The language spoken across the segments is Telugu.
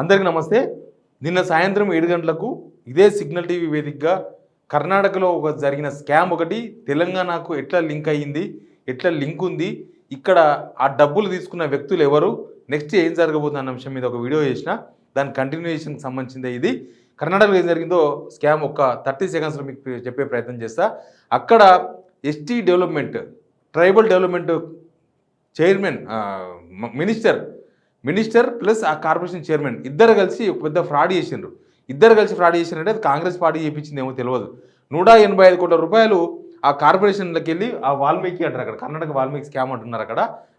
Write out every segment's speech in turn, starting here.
అందరికీ నమస్తే. నిన్న సాయంత్రం 7 గంటలకు ఇదే సిగ్నల్ టీవీ వేదికగా కర్ణాటకలో జరిగిన స్కామ్ ఒకటి తెలంగాణకు ఎట్లా లింక్ అయ్యింది, ఎట్లా లింక్ ఉంది, ఇక్కడ ఆ డబ్బులు తీసుకున్న వ్యక్తులు ఎవరు, నెక్స్ట్ ఏం జరగబోతుంది అన్న అంశం మీద ఒక వీడియో చేసిన. దాని కంటిన్యూయేషన్కి సంబంధించింది ఇది. కర్ణాటకలో ఏం జరిగిందో స్కామ్ ఒక 30 సెకండ్స్లో మీకు చెప్పే ప్రయత్నం చేస్తా. అక్కడ ST development, tribal development chairman, minister plus ఆ కార్పొరేషన్ చైర్మన్ ఇద్దరు కలిసి ఒక పెద్ద ఫ్రాడ్ చేసిండ్రు. ఇద్దరు కలిసి ఫ్రాడ్ చేసినట్టే అది కాంగ్రెస్ పార్టీ చేయించింది ఏమో తెలియదు. 185 కోట్ల రూపాయలు ఆ కార్పొరేషన్లోకి వెళ్ళి ఆ వాల్మీకి అంటారు, అక్కడ కర్ణాటక వాల్మీకి స్కామ్ అంటున్నారు.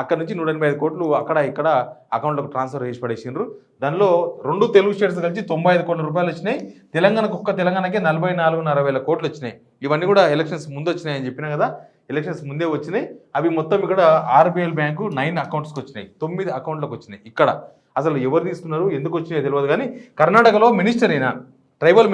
అక్కడ నుంచి 185 కోట్లు అక్కడ ఇక్కడ అకౌంట్లోకి ట్రాన్స్ఫర్ చేసి పడేసిండ్రు. దానిలో 2 తెలుగు స్టేట్స్ కలిసి 95 కోట్ల రూపాయలు వచ్చినాయి. తెలంగాణకే 44,500 కోట్లు వచ్చినాయి. ఇవన్నీ కూడా ఎలక్షన్స్ ముందు వచ్చినాయని చెప్పినా కదా, ఎలక్షన్స్ ముందే వచ్చినాయి. అవి మొత్తం ఇక్కడ ఆర్బీఐ బ్యాంకు 9 అకౌంట్స్కి వచ్చినాయి, 9 అకౌంట్లకు వచ్చినాయి. ఇక్కడ అసలు ఎవరు తీసుకున్నారు, ఎందుకు వచ్చినాయో తెలియదు. కానీ కర్ణాటకలో మినిస్టర్ అయినా ట్రైబల్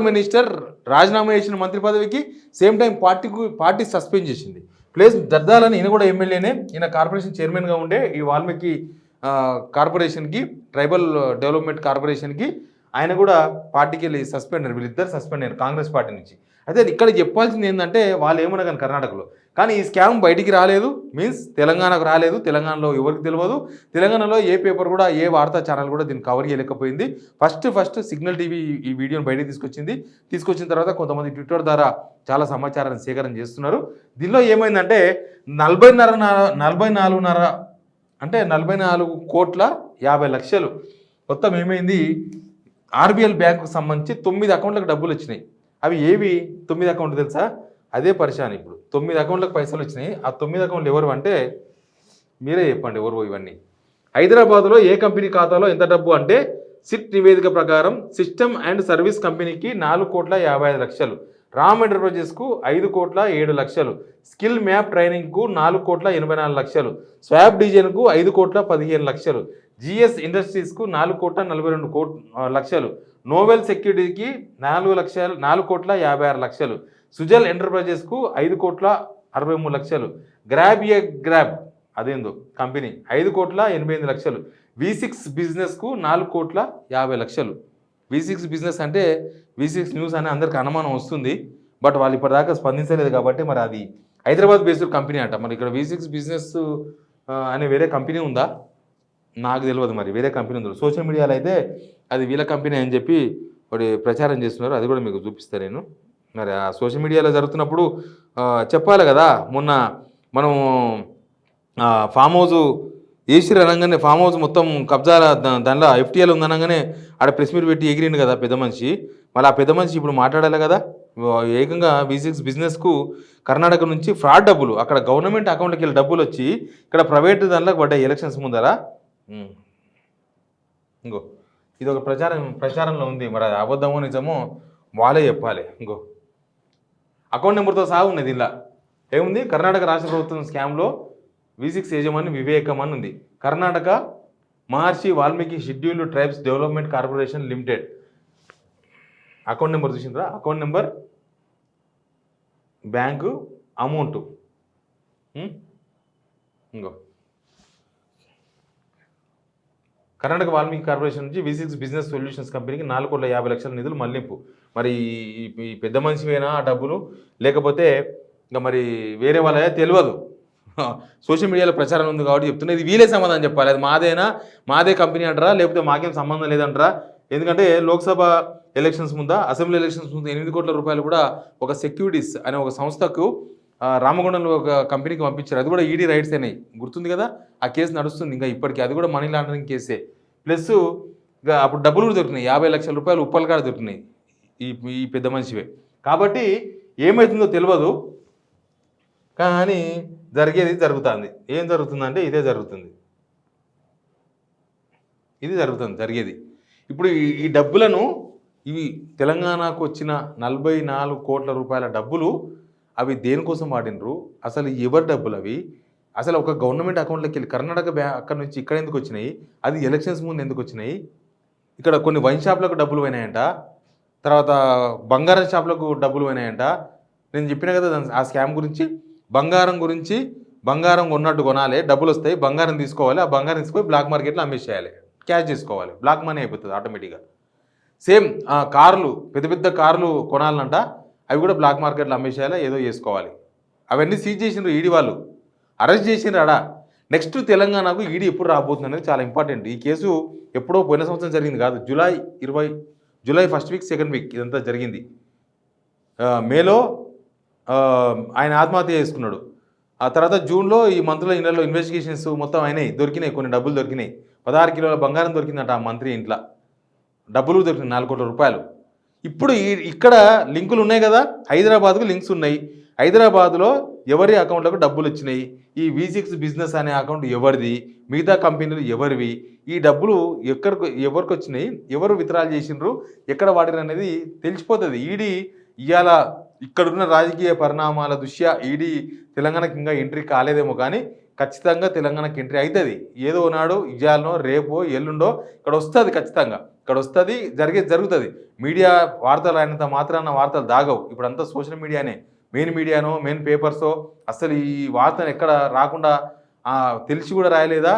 మినిస్టర్ రాజీనామా చేసిన మంత్రి పదవికి సేమ్ టైం పార్టీ సస్పెండ్ చేసింది. ప్లస్ దద్దాలని ఈయన కూడా ఎమ్మెల్యేనే, ఈయన కార్పొరేషన్ చైర్మన్గా ఉండే ఈ వాల్మీకి కార్పొరేషన్కి, ట్రైబల్ డెవలప్మెంట్ కార్పొరేషన్కి ఆయన కూడా పార్టీకి వెళ్ళి సస్పెండ్ అయ్యారు. వీళ్ళిద్దరు సస్పెండ్ అయ్యారు కాంగ్రెస్ పార్టీ నుంచి. అయితే ఇక్కడ చెప్పాల్సింది ఏంటంటే వాళ్ళు ఏమన్నా కానీ కర్ణాటకలో, కానీ ఈ స్కామ్ బయటికి రాలేదు, మీన్స్ తెలంగాణకు రాలేదు, తెలంగాణలో ఎవరికి తెలియదు. తెలంగాణలో ఏ పేపర్ కూడా, ఏ వార్తా ఛానల్ కూడా దీన్ని కవర్ చేయలేకపోయింది. ఫస్ట్ సిగ్నల్ టీవీ ఈ వీడియోని బయటికి తీసుకొచ్చిన తర్వాత కొంతమంది ట్విట్టర్ ద్వారా చాలా సమాచారాన్ని సేకరణ చేస్తున్నారు. దీనిలో ఏమైందంటే 44 అంటే 44,50,00,000 మొత్తం ఏమైంది, ఆర్బీఎల్ బ్యాంకుకు సంబంధించి 9 అకౌంట్లకు డబ్బులు వచ్చినాయి. అవి ఏవి 9 అకౌంట్లు తెలుసా? అదే పరిశాన్. ఇప్పుడు 9 అకౌంట్లకు పైసలు వచ్చినాయి. ఆ 9 అకౌంట్లు ఎవరు అంటే మీరే చెప్పండి ఎవరు ఇవన్నీ. హైదరాబాద్లో ఏ కంపెనీ ఖాతాలో ఎంత డబ్బు అంటే, సిట్ నివేదిక ప్రకారం సిస్టమ్ అండ్ సర్వీస్ కంపెనీకి 4,55,00,000, రామ్ ఎంటర్ప్రైజెస్కు 5,07,00,000, స్కిల్ మ్యాప్ ట్రైనింగ్కు 4,84,00,000, స్వాబ్ డిజైన్కు 5,15,00,000, జిఎస్ ఇండస్ట్రీస్కు 4,42,00,000, నోవెల్ సెక్యూరిటీకి 4,56,00,000, సుజల్ ఎంటర్ప్రైజెస్కు 5,63,00,000, గ్రాబ్ అదేందో కంపెనీ 5,88,00,000, V6 బిజినెస్కు 4,50,00,000. V6 బిజినెస్ అంటే V6 న్యూస్ అని అందరికి అనుమానం వస్తుంది. బట్ వాళ్ళు ఇప్పటిదాకా స్పందించలేదు కాబట్టి మరి అది హైదరాబాద్ బేస్డ్ కంపెనీ అంట. మరి ఇక్కడ V6 బిజినెస్ అనే వేరే కంపెనీ ఉందా నాకు తెలియదు. మరి వేరే కంపెనీ ఉంది. సోషల్ మీడియాలో అయితే అది వీళ్ళ కంపెనీ అని చెప్పి ఒకటి ప్రచారం చేస్తున్నారు. అది కూడా మీకు చూపిస్తాను నేను. మరి ఆ సోషల్ మీడియాలో జరుగుతున్నప్పుడు చెప్పాలి కదా. మొన్న మనం ఫామ్ హౌస్ ఏసీర్ అనగానే ఫామ్ హౌస్ మొత్తం కబ్జా, దానిలో FTL ఉందనగానే ఆడ ప్రెస్ మీట్ పెట్టి ఎగిరిండు కదా పెద్ద మనిషి. మళ్ళీ ఆ పెద్ద మనిషి ఇప్పుడు మాట్లాడాలి కదా. ఏకంగా V6 బిజినెస్కు కర్ణాటక నుంచి ఫ్రాడ్ డబ్బులు, అక్కడ గవర్నమెంట్ అకౌంట్కి వెళ్ళి డబ్బులు వచ్చి ఇక్కడ ప్రైవేట్ దానిలోకి పడ్డాయి ఎలక్షన్స్ ముందరా. ఇంకో ఇది ఒక ప్రచారంలో ఉంది. మరి అది అబద్ధమో నిజమో వాళ్ళే చెప్పాలి. ఇంకో అకౌంట్ నెంబర్తో సహా ఉన్నది. ఇలా ఏముంది, కర్ణాటక రాష్ట్ర ప్రభుత్వం స్కామ్లో V6 యజమాని వివేకం అని ఉంది. Karnataka Maharshi Valmiki scheduled tribes development corporation limited. Account number చూసిండ్రా, అకౌంట్ నెంబర్, బ్యాంకు, అమౌంట్. ఇంకో కర్ణాటక వాల్మీకి కార్పొరేషన్ నుంచి V6 బిజినెస్ సొల్యూషన్స్ కంపెనీకి 4,50,00,000 నిధులు మళ్లింపు. మరి ఈ పెద్ద మనిషివేనా ఆ డబ్బులు, లేకపోతే ఇంకా మరి వేరే వాళ్ళ తెలియదు. సోషల్ మీడియాలో ప్రచారం ఉంది కాబట్టి చెప్తున్నా. ఇది వీలే సమాధానం చెప్పాలి. అది మాదే కంపెనీ అంటారా, లేకపోతే మాకేం సంబంధం లేదంటారా? ఎందుకంటే లోక్సభ ఎలక్షన్స్ ముందా, అసెంబ్లీ ఎలక్షన్స్ ముందు 8 కోట్ల రూపాయలు కూడా ఒక సెక్యూరిటీస్ అనే ఒక సంస్థకు రామగుండంలో ఒక కంపెనీకి పంపించారు. అది కూడా ఈడీ రైట్స్ అయినాయి, గుర్తుంది కదా. ఆ కేసు నడుస్తుంది ఇంకా ఇప్పటికీ. అది కూడా మనీ లాండరింగ్ కేసే. ప్లస్ అప్పుడు డబ్బులు కూడా దొరికినాయి, 50,00,000 రూపాయలు ఉప్పల్ కాడ దొరికినాయి ఈ పెద్ద మనిషివే. కాబట్టి ఏమవుతుందో తెలియదు, కానీ జరిగేది జరుగుతుంది. ఏం జరుగుతుందంటే ఇదే జరుగుతుంది, జరిగేది. ఇప్పుడు ఈ డబ్బులను, ఇవి తెలంగాణకు వచ్చిన 44 కోట్ల రూపాయల డబ్బులు అవి దేనికోసం వాడినరు, అసలు ఎవరి డబ్బులు అవి, అసలు ఒక గవర్నమెంట్ అకౌంట్లోకి వెళ్ళి కర్ణాటక అక్కడ నుంచి ఇక్కడ ఎందుకు వచ్చినాయి, అది ఎలక్షన్స్ ముందు ఎందుకు వచ్చినాయి, ఇక్కడ కొన్ని వైన్ షాప్లకు డబ్బులు పోయినాయంట, తర్వాత బంగారం షాప్లకు డబ్బులు పోయినాయంట. నేను చెప్పిన కదా ఆ స్కామ్ గురించి. బంగారం కొన్నట్టు కొనాలి, డబ్బులు వస్తాయి, బంగారం తీసుకోవాలి, ఆ బంగారం తీసుకొని బ్లాక్ మార్కెట్లో అమ్మేసేయాలి. క్యాష్ చేసుకోవాలి, బ్లాక్ మనీ అయిపోతుంది ఆటోమేటిక్గా. సేమ్ కార్లు, పెద్ద పెద్ద కార్లు కొనాలంట, అవి కూడా బ్లాక్ మార్కెట్లో అమ్మేసేయాలి, ఏదో చేసుకోవాలి. అవన్నీ సీజ్ చేసిండ్రు ఈడీ వాళ్ళు, అరెస్ట్ చేసిండ్రు ఆడ. నెక్స్ట్ తెలంగాణకు ఈడీ ఎప్పుడు రాబోతుంది అనేది చాలా ఇంపార్టెంట్. ఈ కేసు ఎప్పుడో పోయిన సంవత్సరం జరిగింది కాదు, July first week second week ఇదంతా జరిగింది. మేలో ఆయన ఆత్మహత్య చేసుకున్నాడు. ఆ తర్వాత జూన్లో ఈ మంత్లో ఈ నెలలో ఇన్వెస్టిగేషన్స్ మొత్తం అయినాయి, దొరికినాయి, కొన్ని డబ్బులు దొరికినాయి. 16 కిలోల బంగారం దొరికిందట ఆ మంత్రి ఇంట్లో, డబ్బులు దొరికినాయి 4 కోట్ల రూపాయలు. ఇప్పుడు ఇక్కడ లింకులు ఉన్నాయి కదా, హైదరాబాద్కు లింక్స్ ఉన్నాయి. హైదరాబాద్లో ఎవరి అకౌంట్లకు డబ్బులు వచ్చినాయి, ఈ V6 బిజినెస్ అనే అకౌంట్ ఎవరిది, మిగతా కంపెనీలు ఎవరివి, ఈ డబ్బులు ఎవరికి వచ్చినాయి, ఎవరు విత్డ్రాల్ చేసిండ్రు, ఎక్కడ వాడిరు అనేది తెలిసిపోతుంది. ఈడీ ఇవాళ ఇక్కడున్న రాజకీయ పరిణామాల దృష్ట్యా ఈడీ తెలంగాణకి ఇంకా ఎంట్రీ కాలేదేమో, కానీ ఖచ్చితంగా తెలంగాణకి ఎంట్రీ అవుతుంది. ఏదో నాడు ఇవాళనో రేపో ఎల్లుండో ఇక్కడ వస్తుంది, ఖచ్చితంగా ఇక్కడ వస్తుంది, జరుగుతుంది. మీడియా వార్తలు అయినంత మాత్రాన వార్తలు దాగవు. ఇప్పుడంతా సోషల్ మీడియానే, మెయిన్ పేపర్సో అసలు ఈ వార్తను ఎక్కడ రాకుండా తెలిసి కూడా రాయలేదా,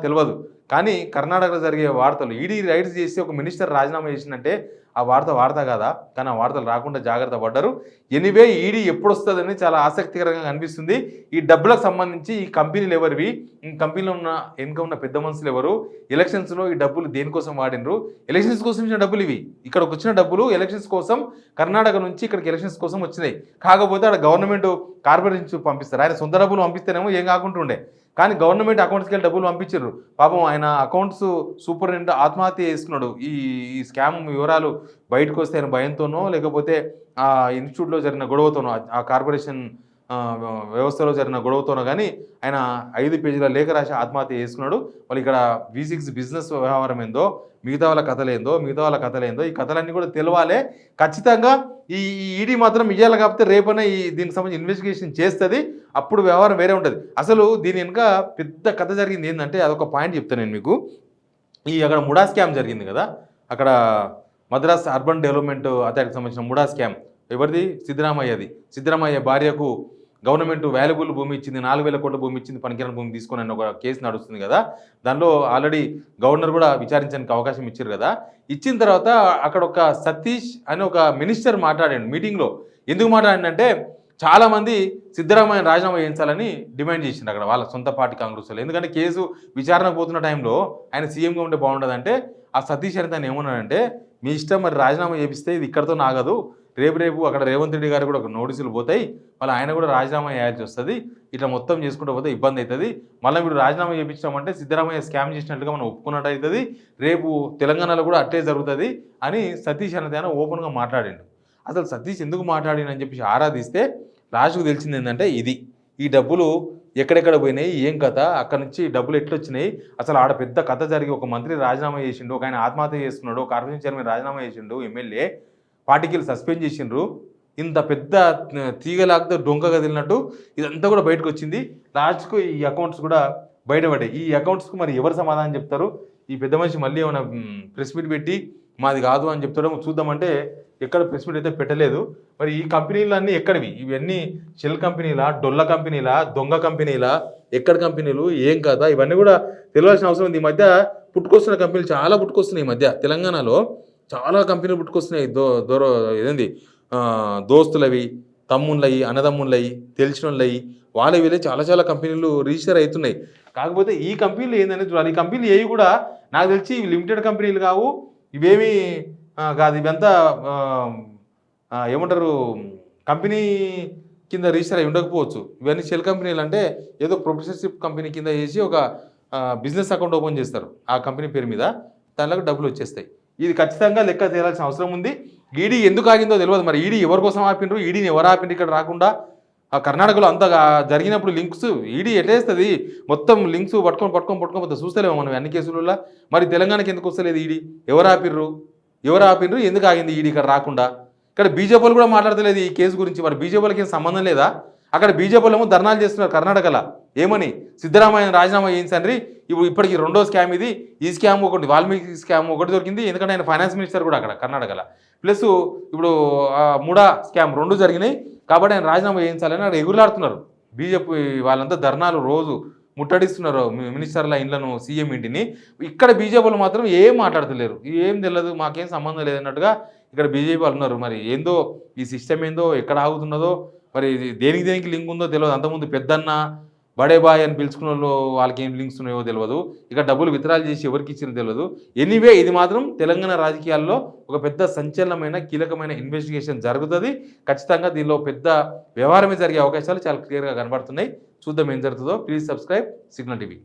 తెలియదు. కానీ కర్ణాటకలో జరిగే వార్తలు, ఈడీ రైడ్స్ చేసి ఒక మినిస్టర్ రాజీనామా చేసిందంటే ఆ వార్త కాదా, కానీ ఆ వార్తలు రాకుండా జాగ్రత్త పడ్డారు. ఎనీవే ఈడీ ఎప్పుడు వస్తుందని చాలా ఆసక్తికరంగా కనిపిస్తుంది. ఈ డబ్బులకు సంబంధించి ఈ కంపెనీలు ఎవరివి, ఈ కంపెనీలో వెనుక ఉన్న పెద్ద మనుషులు ఎవరు, ఎలక్షన్స్లో ఈ డబ్బులు దేనికోసం వాడినరు, ఎలక్షన్స్ కోసం ఇచ్చిన డబ్బులు ఇవి, ఇక్కడికి వచ్చిన డబ్బులు ఎలక్షన్స్ కోసం, కర్ణాటక నుంచి ఇక్కడికి ఎలక్షన్స్ కోసం వచ్చినాయి. కాకపోతే అక్కడ గవర్నమెంట్ కార్పొరేషన్ పంపిస్తారు, ఆయన సొంత డబ్బులు పంపిస్తేనేమో ఏం కాకుంటుండే, కానీ గవర్నమెంట్ అకౌంట్స్కి వెళ్ళి డబ్బులు పంపించారు. పాపం ఆయన అకౌంట్స్ సూపరింటెండెంట్ ఆత్మహత్య చేసుకున్నాడు. ఈ స్కామ్ వివరాలు బయటకు వస్తే ఆయన భయంతోనో, లేకపోతే ఆ ఇన్స్టిట్యూట్లో జరిగిన గొడవతోనో, ఆ కార్పొరేషన్ వ్యవస్థలో జరిగిన గొడవతోనో కానీ ఆయన 5 పేజీల లేఖ రాసి ఆత్మహత్య చేసుకున్నాడు. వాళ్ళు ఇక్కడ V6 బిజినెస్ వ్యవహారం ఏందో, మిగతా వాళ్ళ కథలేందో, ఈ కథలన్నీ కూడా తెలవాలి. ఖచ్చితంగా ఈ ఈడీ మాత్రం ఇయ్యాలి, కాకపోతే రేపైనా దీనికి సంబంధించి ఇన్వెస్టిగేషన్ చేస్తుంది, అప్పుడు వ్యవహారం వేరే ఉంటుంది. అసలు దీని వెనుక పెద్ద కథ జరిగింది ఏంటంటే, అదొక పాయింట్ చెప్తాను నేను మీకు. అక్కడ ముడా స్కామ్ జరిగింది కదా, అక్కడ మద్రాస్ అర్బన్ డెవలప్మెంట్ అథారిటీకి సంబంధించిన ముడా స్కామ్ ఎవరిది, సిద్ధరామయ్య భార్యకు గవర్నమెంట్ వాల్యుబుల్ భూమి ఇచ్చింది, 4,000 కోట్ల భూమి ఇచ్చింది, పనికిరాని భూమి తీసుకొని అని ఒక కేసు నడుస్తుంది కదా. దానిలో ఆల్రెడీ గవర్నర్ కూడా విచారించడానికి అవకాశం ఇచ్చారు కదా. ఇచ్చిన తర్వాత అక్కడ ఒక సతీష్ అని ఒక మినిస్టర్ మాట్లాడాడు మీటింగ్లో. ఎందుకు మాట్లాడిందంటే, చాలామంది సిద్ధరామయ్య రాజీనామా చేయించాలని డిమాండ్ చేసిండు అక్కడ వాళ్ళ సొంత పార్టీ కాంగ్రెస్ వాళ్ళు. ఎందుకంటే కేసు విచారణకు పోతున్న టైంలో ఆయన సీఎంగా ఉంటే బాగుంటుందంటే, ఆ సతీష్ అని తను ఏమన్నాడంటే, మీ ఇష్టం, మరి రాజీనామా చేపిస్తే ఇది ఇక్కడితో ఆగదు, రేపు అక్కడ రేవంత్ రెడ్డి గారు కూడా ఒక నోటీసులు పోతాయి, మళ్ళీ ఆయన కూడా రాజీనామా చేయాల్సి వస్తుంది, ఇట్లా మొత్తం చేసుకుంటూ పోతే ఇబ్బంది అవుతుంది, మళ్ళీ మీరు రాజీనామా చేయించామంటే సిద్ధరామయ్య స్కామ్ చేసినట్టుగా మనం ఒప్పుకున్నట్టు అవుతుంది, రేపు తెలంగాణలో కూడా అట్లే జరుగుతుంది అని సతీష్ అనేది ఆయన ఓపెన్గా మాట్లాడిండు. అసలు సతీష్ ఎందుకు మాట్లాడినని చెప్పి ఆరాధిస్తే లాస్ట్కు తెలిసింది ఏంటంటే, ఈ డబ్బులు ఎక్కడెక్కడ పోయినాయి, ఏం కథ, అక్కడ నుంచి డబ్బులు ఎట్లొచ్చినాయి, అసలు ఆడ పెద్ద కథ జరిగి ఒక మంత్రి రాజీనామా చేసిండు, ఒక ఆయన ఆత్మహత్య చేసుకున్నాడు, కార్పొరేషన్ చైర్మన్ రాజీనామా చేసిండు, ఎమ్మెల్యే పార్టీకి సస్పెండ్ చేసిండ్రు, ఇంత పెద్ద తీగలాగితే డొంక కదిలినట్టు ఇదంతా కూడా బయటకు వచ్చింది. లాస్ట్కు ఈ అకౌంట్స్ కూడా బయటపడ్డాయి. ఈ అకౌంట్స్కు మరి ఎవరు సమాధానం చెప్తారు? ఈ పెద్ద మనిషి మళ్ళీ ఏమైనా ప్రెస్ మీట్ పెట్టి మాది కాదు అని చెప్తాడో చూద్దామంటే ఎక్కడ ప్రెస్ మీట్ అయితే పెట్టలేదు. మరి ఈ కంపెనీలు ఎక్కడివి, ఇవన్నీ షెల్ కంపెనీలా, డొల్ల కంపెనీలా, దొంగ కంపెనీలా, ఎక్కడ కంపెనీలు, ఏం కదా, ఇవన్నీ కూడా తెలియాల్సిన అవసరం ఉంది. ఈ మధ్య పుట్టుకొస్తున్న కంపెనీలు చాలా పుట్టుకొస్తున్నాయి. ఈ మధ్య తెలంగాణలో చాలా కంపెనీలు పుట్టుకొస్తున్నాయి. ఇదేంది దోస్తులవి, తమ్ముళ్ళవి, అన్నదమ్ముళ్ళవి, తెలిసిన వాళ్ళవి, వాళ్ళ వీళ్ళే చాలా కంపెనీలు రిజిస్టర్ అవుతున్నాయి. కాకపోతే ఈ కంపెనీలు ఏంటనేది చూడాలి. ఈ కంపెనీలు ఏవి కూడా నాకు తెలిసి ఇవి లిమిటెడ్ కంపెనీలు కావు, ఇవేమీ కాదు, ఇవంతా ఏమంటారు కంపెనీ కింద రిజిస్టర్ అయి ఉండకపోవచ్చు. ఇవన్నీ షెల్ కంపెనీలు అంటే ఏదో ప్రొఫెసర్షిప్ కంపెనీ కింద చేసి ఒక బిజినెస్ అకౌంట్ ఓపెన్ చేస్తారు ఆ కంపెనీ పేరు మీద, దానిలో డబ్బులు వచ్చేస్తాయి. ఇది ఖచ్చితంగా లెక్క తేలాల్సిన అవసరం ఉంది. ఈడీ ఎందుకు ఆగిందో తెలియదు. మరి ఈడీ ఎవరి కోసం ఆపిండ్రు, ఈడీని ఎవరు ఆపిండ్రు ఇక్కడ రాకుండా? ఆ కర్ణాటకలో అంతగా జరిగినప్పుడు లింక్స్ ఈడీ ఎట్లేస్తుంది, మొత్తం లింక్స్ పట్టుకొని పోతే చూస్తలేమో మనం అన్ని కేసులలో. మరి తెలంగాణకి ఎందుకు వస్తలేదు ఈడీ? ఎవరు ఆపిండ్రు, ఎందుకు ఆగింది ఈడీ ఇక్కడ రాకుండా? ఇక్కడ బీజేపీ కూడా మాట్లాడతలేదు ఈ కేసు గురించి. మరి బీజేపీలకి ఏం సంబంధం లేదా? అక్కడ బీజేపీలో ఏమో ధర్నాలు చేస్తున్నారు కర్ణాటకలో. ఏమని? సిద్ధరామయ్య రాజీనామా చేయించండి, ఇప్పటికి రెండో స్కామ్ ఇది. ఈ స్కామ్ ఒకటి, వాల్మీకి స్కామ్ ఒకటి దొరికింది, ఎందుకంటే ఆయన ఫైనాన్స్ మినిస్టర్ కూడా అక్కడ కర్ణాటకలో. ప్లస్ ఇప్పుడు ముడా స్కామ్ 2 జరిగినాయి, కాబట్టి ఆయన రాజీనామా చేయించాలని అక్కడ ఎగురులాడుతున్నారు బీజేపీ వాళ్ళంతా. ధర్నాలు రోజు ముట్టడిస్తున్నారు మినిస్టర్ల ఇండ్లను, సీఎం ఇంటిని. ఇక్కడ బీజేపీలు మాత్రం ఏం మాట్లాడతలేరు. ఏం తెలియదు, మాకేం సంబంధం లేదన్నట్టుగా ఇక్కడ బీజేపీ వాళ్ళు ఉన్నారు. మరి ఏందో ఈ సిస్టమ్ ఏందో, ఎక్కడ ఆగుతున్నదో, మరి ఇది దేనికి దేనికి లింక్ ఉందో తెలియదు. అంతకుముందు పెద్దన్న, బడే బాయ్ అని పిలుచుకున్న వాళ్ళు వాళ్ళకి ఏం లింక్స్ ఉన్నాయో తెలియదు. ఇక డబ్బులు విత్డ్రాల్ చేసి ఎవరికి ఇచ్చిందో తెలియదు. ఎనీవే ఇది మాత్రం తెలంగాణ రాజకీయాల్లో ఒక పెద్ద సంచలనమైన కీలకమైన ఇన్వెస్టిగేషన్ జరుగుతుంది. ఖచ్చితంగా దీనిలో పెద్ద వ్యవహారమే జరిగే అవకాశాలు చాలా క్లియర్గా కనబడుతున్నాయి. చూద్దాం ఏం జరుగుతుందో. Please subscribe signal TV.